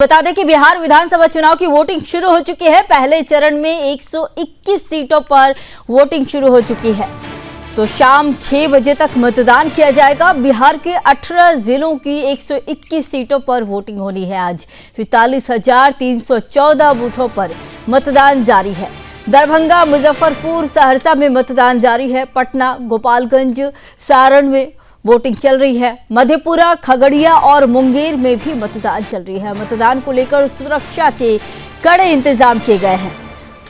बता दें कि बिहार विधानसभा चुनाव की वोटिंग शुरू हो चुकी है। पहले चरण में 121 सीटों पर वोटिंग शुरू हो चुकी है, तो शाम 6 बजे तक मतदान किया जाएगा। बिहार के 18 जिलों की 121 सीटों पर वोटिंग होनी है। आज 45,314 बूथों पर मतदान जारी है। दरभंगा, मुजफ्फरपुर, सहरसा में मतदान जारी है। पटना, गोपालगंज, सारण में वोटिंग चल रही है। मधेपुरा, खगड़िया और मुंगेर में भी मतदान चल रही है। मतदान को लेकर सुरक्षा के कड़े इंतजाम किए गए हैं।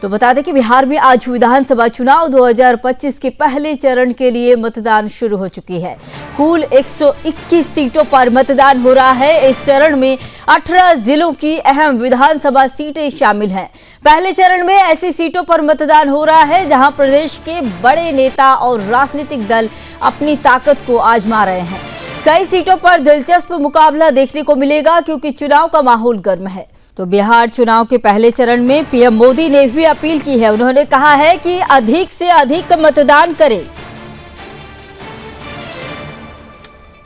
तो बता दें कि बिहार में आज विधानसभा चुनाव 2025 के पहले चरण के लिए मतदान शुरू हो चुकी है। कुल 121 सीटों पर मतदान हो रहा है। इस चरण में 18 जिलों की अहम विधानसभा सीटें शामिल हैं। पहले चरण में ऐसी सीटों पर मतदान हो रहा है जहां प्रदेश के बड़े नेता और राजनीतिक दल अपनी ताकत को आजमा रहे हैं। कई सीटों पर दिलचस्प मुकाबला देखने को मिलेगा क्योंकि चुनाव का माहौल गर्म है। तो बिहार चुनाव के पहले चरण में पीएम मोदी ने भी अपील की है। उन्होंने कहा है कि अधिक से अधिक मतदान करें।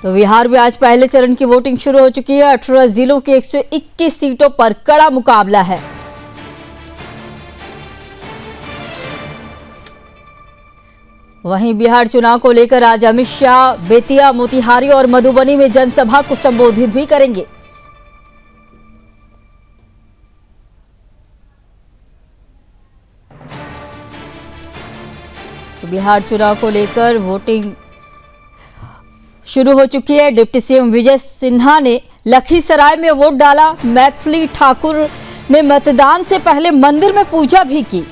तो बिहार में आज पहले चरण की वोटिंग शुरू हो चुकी है। 18 जिलों की 121 सीटों पर कड़ा मुकाबला है। वहीं बिहार चुनाव को लेकर आज अमित शाह बेतिया, मोतिहारी और मधुबनी में जनसभा को संबोधित भी करेंगे। तो बिहार चुनाव को लेकर वोटिंग शुरू हो चुकी है। डिप्टी सीएम विजय सिन्हा ने लखीसराय में वोट डाला। मैथिली ठाकुर ने मतदान से पहले मंदिर में पूजा भी की।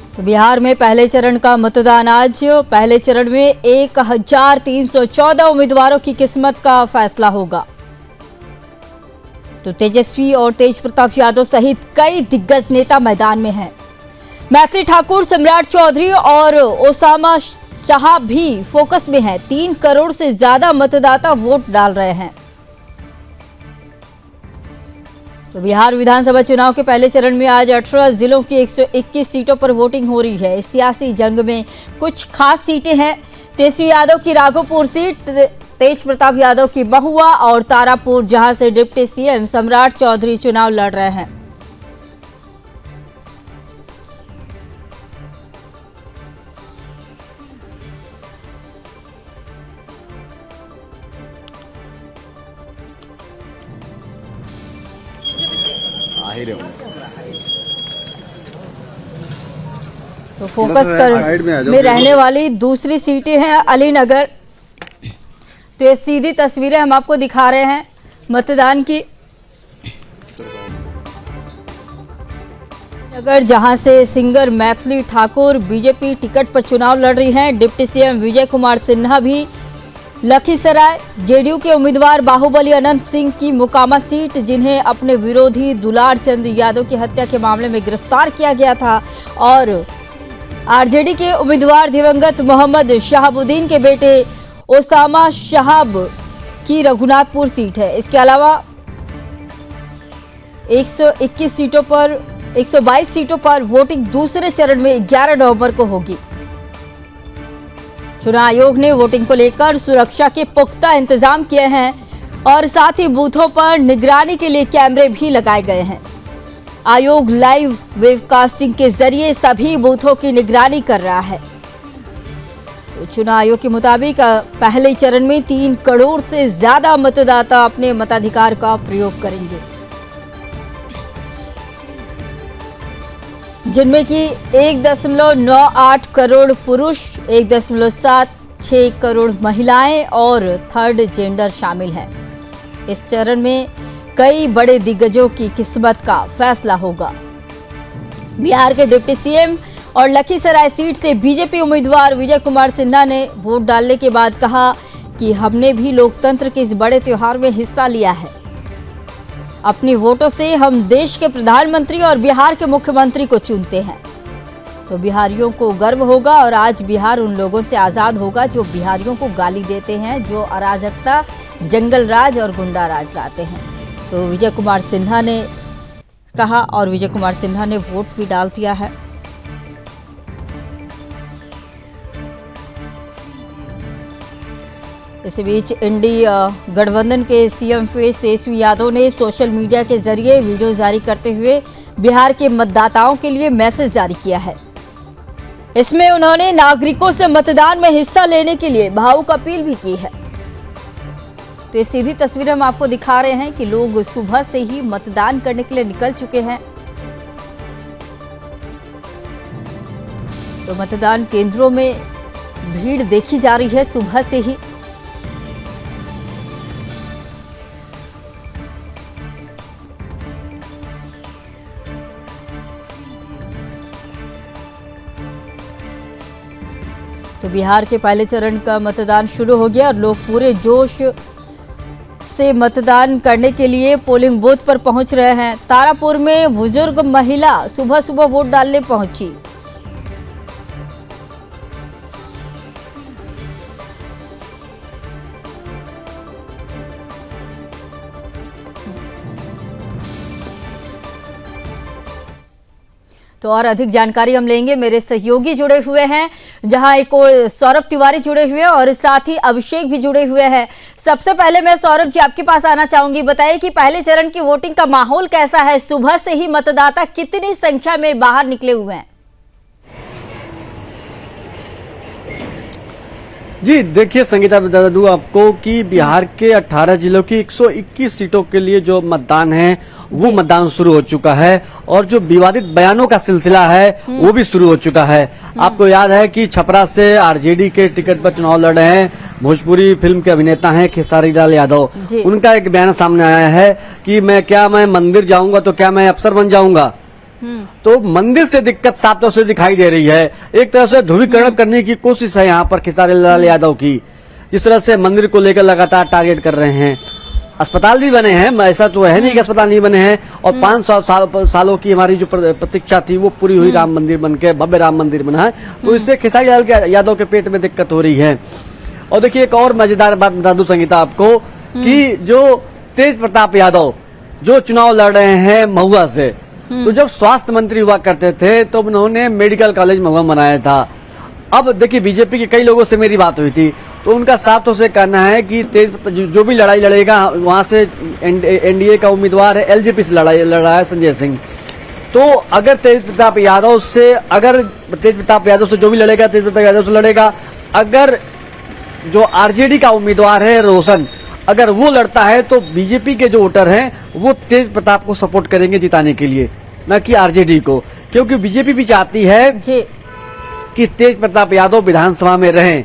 तो बिहार में पहले चरण का मतदान आज। पहले चरण में 1,314 उम्मीदवारों की किस्मत का फैसला होगा। तो तेजस्वी और तेज प्रताप यादव सहित कई दिग्गज नेता मैदान में हैं। मैथिली ठाकुर, सम्राट चौधरी और ओसामा शाह भी फोकस में हैं। 3 करोड़ से ज्यादा मतदाता वोट डाल रहे हैं। तो बिहार विधानसभा चुनाव के पहले चरण में आज 18 जिलों की 121 सीटों पर वोटिंग हो रही है। इस सियासी जंग में कुछ खास सीटें हैं। तेजस्वी यादव की राघोपुर सीट, तेज प्रताप यादव की महुआ और तारापुर, जहां से डिप्टी सीएम सम्राट चौधरी चुनाव लड़ रहे हैं। तो फोकस कर में रहने वाली दूसरी सीटें हैं अलीनगर। तो ये सीधी तस्वीरें हम आपको दिखा रहे हैं मतदान की। नगर, जहां से singer Maithili Thakur BJP ticket पर चुनाव लड़ रही हैं। डिप्टी सीएम विजय कुमार सिन्हा भी लखीसराय, जेडीयू के उम्मीदवार बाहुबली अनंत सिंह की मोकामा सीट, जिन्हें अपने विरोधी दुलार चंद यादव की हत्या के मामले में गिरफ्तार किया गया था, और आरजेडी के उम्मीदवार दिवंगत मोहम्मद शहाबुद्दीन के बेटे ओसामा शहाब की रघुनाथपुर सीट है। इसके अलावा 122 सीटों पर वोटिंग दूसरे चरण में 11 नवंबर को होगी। चुनाव आयोग ने वोटिंग को लेकर सुरक्षा के पुख्ता इंतजाम किए हैं और साथ ही बूथों पर निगरानी के लिए कैमरे भी लगाए गए हैं। आयोग लाइव वेबकास्टिंग के जरिए सभी बूथों की निगरानी कर रहा है। तो चुनाव आयोग के मुताबिक पहले चरण में 3 करोड़ से ज्यादा मतदाता अपने मताधिकार का प्रयोग करेंगे, जिनमें कि 1.98 करोड़ पुरुष, 1.76 करोड़ महिलाएं और थर्ड जेंडर शामिल हैं। इस चरण में कई बड़े दिग्गजों की किस्मत का फैसला होगा। बिहार के डिप्टी सीएम और लखीसराय सीट से बीजेपी उम्मीदवार विजय कुमार सिन्हा ने वोट डालने के बाद कहा कि हमने भी लोकतंत्र के इस बड़े त्योहार में हिस्सा लिया है। अपनी वोटों से हम देश के प्रधानमंत्री और बिहार के मुख्यमंत्री को चुनते हैं। तो बिहारियों को गर्व होगा और आज बिहार उन लोगों से आज़ाद होगा जो बिहारियों को गाली देते हैं, जो अराजकता, जंगल राज और गुंडा राज लाते हैं। तो विजय कुमार सिन्हा ने कहा और विजय कुमार सिन्हा ने वोट भी डाल दिया है। इसी बीच इंडी गठबंधन के सीएम फेस तेजस्वी यादव ने सोशल मीडिया के जरिए वीडियो जारी करते हुए बिहार के मतदाताओं के लिए मैसेज जारी किया है। इसमें उन्होंने नागरिकों से मतदान में हिस्सा लेने के लिए भावुक अपील भी की है। तो ये सीधी तस्वीर हम आपको दिखा रहे हैं कि लोग सुबह से ही मतदान करने के लिए निकल चुके हैं। तो मतदान केंद्रों में भीड़ देखी जा रही है सुबह से ही। तो बिहार के पहले चरण का मतदान शुरू हो गया और लोग पूरे जोश से मतदान करने के लिए पोलिंग बूथ पर पहुंच रहे हैं। तारापुर में बुजुर्ग महिला सुबह सुबह वोट डालने पहुंची। तो और अधिक जानकारी हम लेंगे, मेरे सहयोगी जुड़े हुए हैं, जहां एक और सौरभ तिवारी जुड़े हुए हैं और साथ ही अभिषेक भी जुड़े हुए हैं। सबसे पहले मैं सौरभ जी आपके पास आना चाहूंगी, बताइए कि पहले चरण की वोटिंग का माहौल कैसा है? सुबह से ही मतदाता कितनी संख्या में बाहर निकले हुए हैं? जी देखिए संगीता, बता दूं आपको कि बिहार के 18 जिलों की 121 सीटों के लिए जो मतदान है वो मतदान शुरू हो चुका है और जो विवादित बयानों का सिलसिला है वो भी शुरू हो चुका है। आपको याद है कि छपरा से आरजेडी के टिकट पर चुनाव लड़ रहे हैं भोजपुरी फिल्म के अभिनेता हैं खेसारी लाल यादव। उनका एक बयान सामने आया है कि मैं मंदिर जाऊंगा तो क्या मैं अफसर बन जाऊंगा। तो मंदिर से दिक्कत साफ तौर से दिखाई दे रही है। एक तरह से ध्रुवीकरण करने की कोशिश है यहाँ पर खेसारी लाल यादव की, जिस तरह से मंदिर को लेकर लगातार टारगेट कर रहे हैं। अस्पताल भी बने हैं, ऐसा तो है नहीं कि अस्पताल नहीं बने हैं, और 500 सालों की हमारी जो प्रतीक्षा थी वो पूरी हुई, राम मंदिर बनके भव्य राम मंदिर बना है। तो इससे खेसारी लाल यादव के पेट में दिक्कत हो रही है। और देखिए एक और मजेदार बात बता दूं संगीता आपको कि जो तेज प्रताप यादव जो चुनाव लड़ रहे हैं महुआ से, तो जब स्वास्थ्य मंत्री हुआ करते थे तो उन्होंने मेडिकल कॉलेज महुआ बनाया था। अब देखिए बीजेपी के कई लोगों से मेरी बात हुई थी तो उनका साफ तौर से कहना है कि जो भी लड़ाई लड़ेगा वहां से एनडीए का उम्मीदवार है, एलजेपी से लड़ रहा है संजय सिंह। तो अगर तेज प्रताप यादव से जो भी लड़ेगा तेज प्रताप यादव से लड़ेगा। अगर जो आरजेडी का उम्मीदवार है रोशन, अगर वो लड़ता है तो बीजेपी के जो वोटर हैं वो तेज प्रताप को सपोर्ट करेंगे जिताने के लिए, न कि आरजेडी को, क्योंकि बीजेपी भी चाहती है कि तेज प्रताप यादव विधानसभा में रहें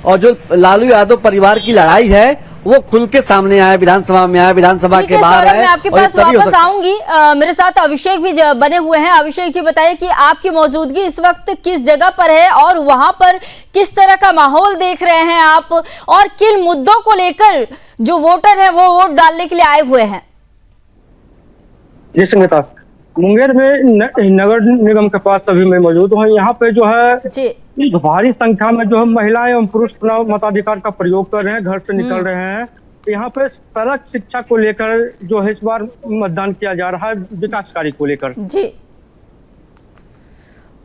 और जो लालू यादव परिवार की लड़ाई है वो खुल के सामने आए, विधानसभा में आए, विधानसभा के बाहर आए। मैं आपके पास वापस आऊंगी। मेरे साथ अभिषेक भी बने हुए हैं। अभिषेक जी बताइए कि आपकी मौजूदगी इस वक्त किस जगह पर है और वहां पर किस तरह का माहौल देख रहे हैं आप, और किन मुद्दों को लेकर जो वोटर है वो वोट डालने के लिए आए हुए हैं? जी संगीता, मुंगेर में नगर निगम के पास अभी मैं मौजूद हूँ। यहाँ पे जो है भारी संख्या में जो है महिलाएं एवं पुरुष चुनाव मताधिकार का प्रयोग कर रहे हैं, घर से निकल रहे हैं। यहाँ पे सड़क शिक्षा को लेकर जो है इस बार मतदान किया जा रहा है, विकास कार्य को लेकर। जी,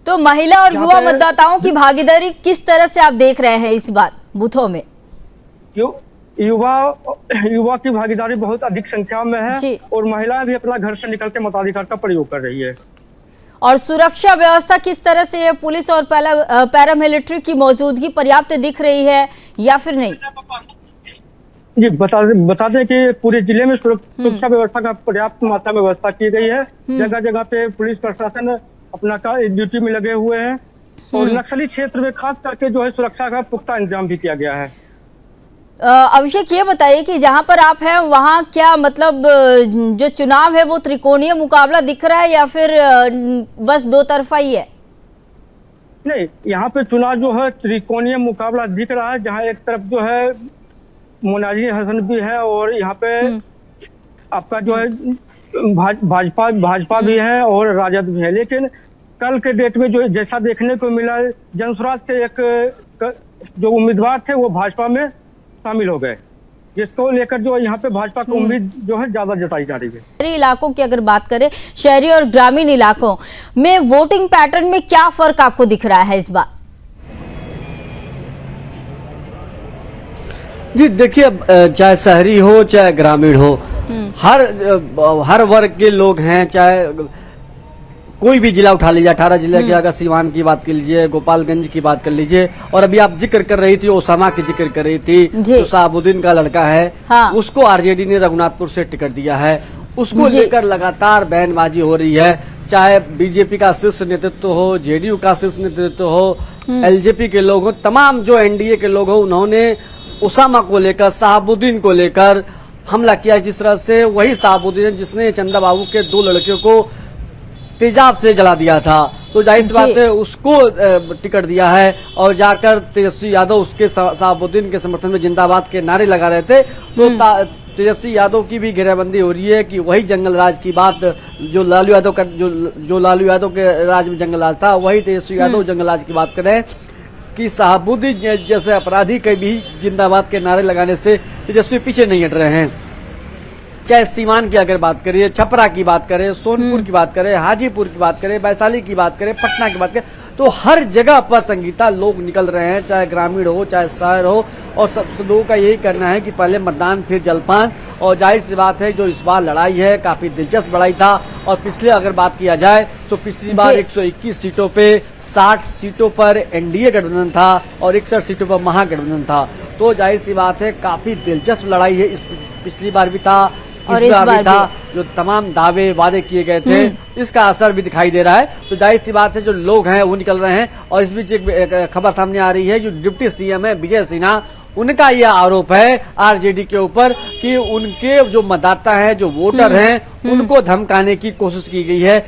तो महिला और युवा मतदाताओं की भागीदारी किस तरह से आप देख रहे हैं इस बार बूथों में? युवा की भागीदारी बहुत अधिक संख्या में है और महिलाएं भी अपना घर से निकल के मताधिकार का प्रयोग कर रही है। और सुरक्षा व्यवस्था किस तरह से है? पुलिस और पैरामिलिट्री की मौजूदगी पर्याप्त दिख रही है या फिर नहीं? जी बता दें कि पूरे जिले में सुरक्षा व्यवस्था का पर्याप्त मात्रा में व्यवस्था की गई है। जगह जगह पे पुलिस प्रशासन अपना ड्यूटी में लगे हुए हैं और नक्सली क्षेत्र में खास करके जो है सुरक्षा का पुख्ता इंतजाम भी किया गया है। अभिषेक ये बताइए कि जहां पर आप हैं वहां क्या मतलब जो चुनाव है वो त्रिकोणीय मुकाबला दिख रहा है या फिर बस दो तरफा ही है? नहीं, यहाँ पे चुनाव जो है त्रिकोणीय मुकाबला दिख रहा है, जहां एक तरफ जो है मोनाजिर हसन भी है और यहाँ पे आपका जो है भाजपा भी है और राजद भी है। लेकिन कल के डेट में जो जैसा देखने को मिला, जनसुराज के एक जो उम्मीदवार थे वो भाजपा में शामिल हो गए। जिसको लेकर जो यहाँ पे भाजपा को उम्मीद जो है ज्यादा जताई जा रही है। शहरी इलाकों की अगर बात करें, शहरी और ग्रामीण इलाकों में वोटिंग पैटर्न में क्या फर्क आपको दिख रहा है इस बार? जी देखिए, अब चाहे शहरी हो चाहे ग्रामीण हो, हर वर्ग के लोग हैं। चाहे कोई भी जिला उठा लीजिए, 18 जिले के, अगर सीवान की बात कर लीजिए, गोपालगंज की बात कर लीजिए, और अभी आप जिक्र कर रही थी ओसामा की जिक्र कर रही थी, जो शहाबुद्दीन का लड़का है, हाँ। उसको आरजेडी ने रघुनाथपुर से टिकट दिया है। उसको लेकर लगातार बयानबाजी हो रही है। चाहे बीजेपी का शीर्ष नेतृत्व हो, जेडीयू का शीर्ष नेतृत्व हो, एलजेपी के लोग हो, तमाम जो एनडीए के लोग हो, उन्होंने ओसामा को लेकर, शहाबुद्दीन को लेकर हमला किया। जिस तरह से वही शहाबुद्दीन जिसने चंदा बाबू के 2 लड़कियों को तेजाब से जला दिया था, तो जाहिर सी बात है उसको टिकट दिया है। और जाकर तेजस्वी यादव उसके शहाबुद्दीन के समर्थन में जिंदाबाद के नारे लगा रहे थे। तो तेजस्वी यादव की भी घेराबंदी हो रही है कि वही जंगल राज की बात जो लालू यादव का जो लालू यादव के राज में जंगल राज था, वही तेजस्वी यादव जंगल राज की बात करें कि शहाबुद्दीन जैसे अपराधी के भी जिंदाबाद के नारे लगाने से तेजस्वी पीछे नहीं हट रहे हैं। चाहे सीवान की अगर बात करिए, छपरा की बात करें, सोनपुर की बात करें, हाजीपुर की बात करें, वैशाली की बात करें, पटना की बात करें, तो हर जगह पर संगीता लोग निकल रहे हैं, चाहे ग्रामीण हो चाहे शहर हो। और सब लोगों का यही कहना है कि पहले मतदान फिर जलपान। और जाहिर सी बात है जो इस बार लड़ाई है काफी दिलचस्प लड़ाई था। और पिछले अगर बात किया जाए तो पिछली बार 121 सीटों पे 60 सीटों पर एनडीए गठबंधन था और 61 सीटों पर महागठबंधन था। तो जाहिर सी बात है काफी दिलचस्प लड़ाई है। पिछली बार भी था और इस बार भी था। जो तमाम दावे वादे किए गए थे इसका असर भी दिखाई दे रहा है। तो जाहिर सी बात है जो लोग हैं वो निकल रहे हैं। और इस बीच एक खबर सामने आ रही है, जो डिप्टी सीएम है विजय सिन्हा, उनका यह आरोप है आरजेडी के ऊपर कि उनके जो मतदाता हैं, जो वोटर हैं, उनको धमकाने की कोशिश की गई है।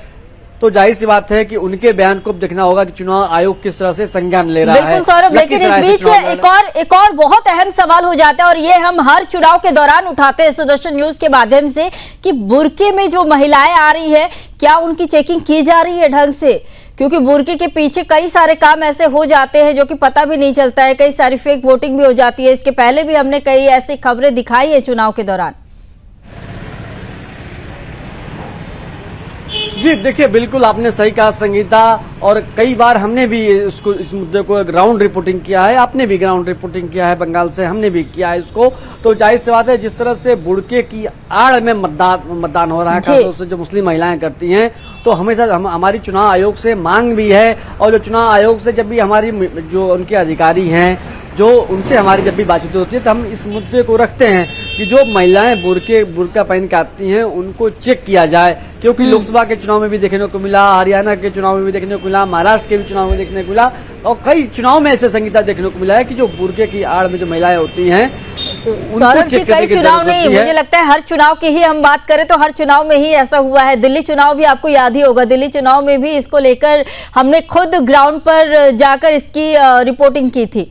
तो जाहिर सी बात है कि उनके बयान को देखना होगा कि चुनाव आयोग किस तरह से संज्ञान ले रहा है। बिल्कुल सौरभ, लेकिन इस बीच एक और बहुत अहम सवाल हो जाता है और ये हम हर चुनाव के दौरान उठाते हैं सुदर्शन न्यूज के माध्यम से कि बुर्के में जो महिलाएं आ रही है, क्या उनकी चेकिंग की जा रही है ढंग से? क्योंकि बुर्के के पीछे कई सारे काम ऐसे हो जाते हैं जो कि पता भी नहीं चलता है, कई सारी फेक वोटिंग भी हो जाती है। इसके पहले भी हमने कई ऐसी खबरें दिखाई है चुनाव के दौरान। जी देखिए, बिल्कुल आपने सही कहा संगीता, और कई बार हमने भी इस मुद्दे को ग्राउंड रिपोर्टिंग किया है, आपने भी ग्राउंड रिपोर्टिंग किया है, बंगाल से हमने भी किया है इसको। तो जाहिर सी बात है जिस तरह से बुर्के की आड़ में मतदान हो रहा है, खासतौर से जो मुस्लिम महिलाएं करती हैं, तो हमेशा हमारी चुनाव आयोग से मांग भी है। और जो चुनाव आयोग से जब भी हमारी जो उनके अधिकारी हैं, जो उनसे हमारी जब भी बातचीत होती है, तो हम इस मुद्दे को रखते हैं कि जो महिलाएं बुर्का पहन के आती हैं उनको चेक किया जाए। क्योंकि लोकसभा के चुनाव में भी देखने को मिला, हरियाणा के चुनाव में भी देखने को मिला, महाराष्ट्र के भी चुनाव में देखने को मिला, और कई चुनाव में ऐसे संगीता देखने को मिला है कि जो बुर्के की आड़ में जो महिलाएं होती हैं, सौरभ जी कई चुनाव नहीं, मुझे लगता है हर चुनाव की ही हम बात करें तो हर चुनाव में ही ऐसा हुआ है। दिल्ली चुनाव भी आपको याद ही होगा, दिल्ली चुनाव में भी इसको लेकर हमने खुद ग्राउंड पर जाकर इसकी रिपोर्टिंग की थी।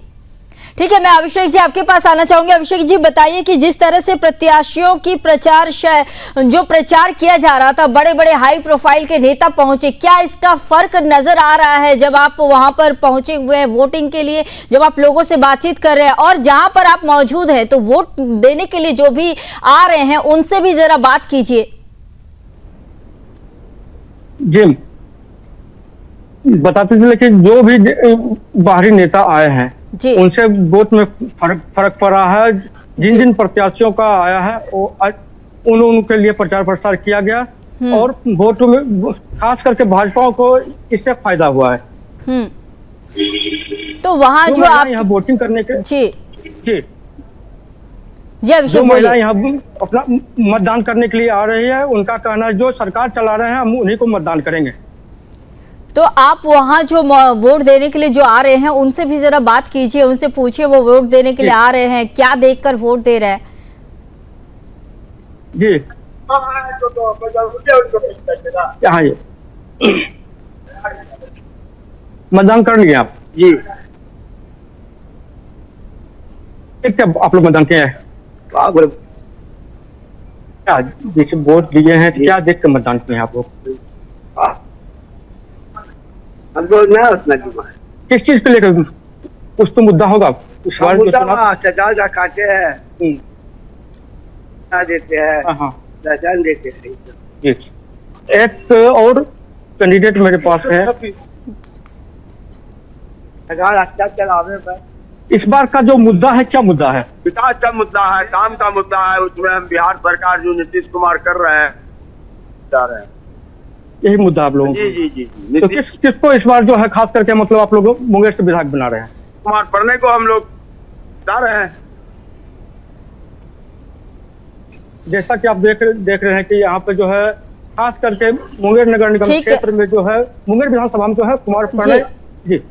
ठीक है, मैं अभिषेक जी आपके पास आना चाहूंगी। अभिषेक जी बताइए कि जिस तरह से प्रत्याशियों की जो प्रचार किया जा रहा था, बड़े बड़े हाई प्रोफाइल के नेता पहुंचे, क्या इसका फर्क नजर आ रहा है जब आप वहां पर पहुंचे हुए हैं वोटिंग के लिए, जब आप लोगों से बातचीत कर रहे हैं, और जहां पर आप मौजूद हैं तो वोट देने के लिए जो भी आ रहे हैं उनसे भी जरा बात कीजिए। जी बताते चले कि जो भी बाहरी नेता आए हैं उनसे वोट में फर्क पड़ रहा है। जिन प्रत्याशियों का आया है वो उनके लिए प्रचार प्रसार किया गया और वोट में खास करके भाजपा को इससे फायदा हुआ है। तो वहाँ जो आप यहाँ वोटिंग करने के जी जो महिला यहाँ अपना मतदान करने के लिए आ रही है, उनका कहना है जो सरकार चला रहे हैं हम उन्हीं को मतदान करेंगे। तो आप वहाँ जो वोट देने के लिए जो आ रहे हैं उनसे भी जरा बात कीजिए, उनसे पूछिए वो वोट देने के लिए आ रहे हैं, क्या देखकर वोट दे रहे हैं। जी यहाँ ये मतदान कर लिए आप? जी आप लोग मतदान किए हैं? क्या देखिए वोट दिए हैं, क्या देख कर मतदान किए हैं आप लोग? हमको ना उतना किस चीज पे लेकर कुछ तो मुद्दा होगा इस बार काटे हैं देते हैं, हाँ हाँ पहचान देते हैं। जी। एक और कैंडिडेट मेरे पास है। सरकार अच्छा चलावे पर इस बार का जो मुद्दा है, क्या मुद्दा है? विकास का मुद्दा है, काम का मुद्दा है। उसमें हम बिहार सरकार जो नीतीश कुमार कर रहे हैं, जा रहे हैं। यही मुद्दा आप लोगों जी को? जी जी जी। तो नीतीश किसको इस बार जो है खास करके मतलब आप लोग मुंगेर से विधायक बना रहे हैं? कुमार पढ़ने को हम लोग जा रहे हैं। जैसा कि आप देख रहे हैं कि यहाँ पे जो है खास करके मुंगेर नगर निगम ठीक है। क्षेत्र में जो है मुंगेर विधानसभा में जो है कुमार प्रणय जी।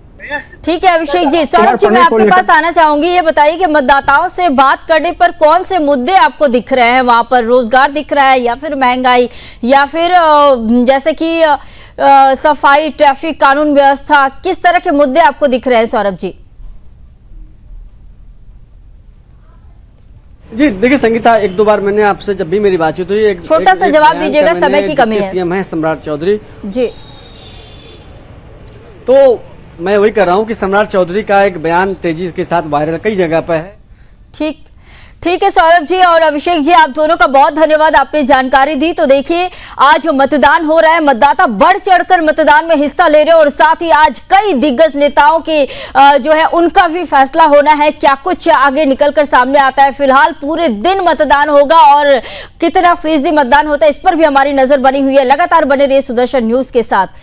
ठीक है अभिषेक जी। सौरभ जी, मैं आपके पास आना चाहूंगी। ये बताइए कि मतदाताओं से बात करने पर कौन से मुद्दे आपको दिख रहे हैं? वहां पर रोजगार दिख रहा है, या फिर महंगाई, या फिर जैसे कि सफाई, ट्रैफिक, कानून व्यवस्था, किस तरह के मुद्दे आपको दिख रहे हैं सौरभ जी? जी देखिए संगीता, एक दो बार मैंने आपसे जब भी मेरी बातचीत हुई, एक छोटा सा जवाब बयान दीजिएगा, का समय की कमी है। सीएम है सम्राट चौधरी, जी तो मैं वही कर रहा हूँ कि सम्राट चौधरी का एक बयान तेजी के साथ वायरल कई जगह पर है। ठीक है सौरभ जी और अभिषेक जी, आप दोनों का बहुत धन्यवाद, आपने जानकारी दी। तो देखिए, आज मतदान हो रहा है, मतदाता बढ़ चढ़कर मतदान में हिस्सा ले रहे हैं, और साथ ही आज कई दिग्गज नेताओं के जो है उनका भी फैसला होना है, क्या कुछ आगे निकलकर सामने आता है। फिलहाल पूरे दिन मतदान होगा और कितना फीसदी मतदान होता है, इस पर भी हमारी नजर बनी हुई है। लगातार बने रहिए सुदर्शन न्यूज के साथ।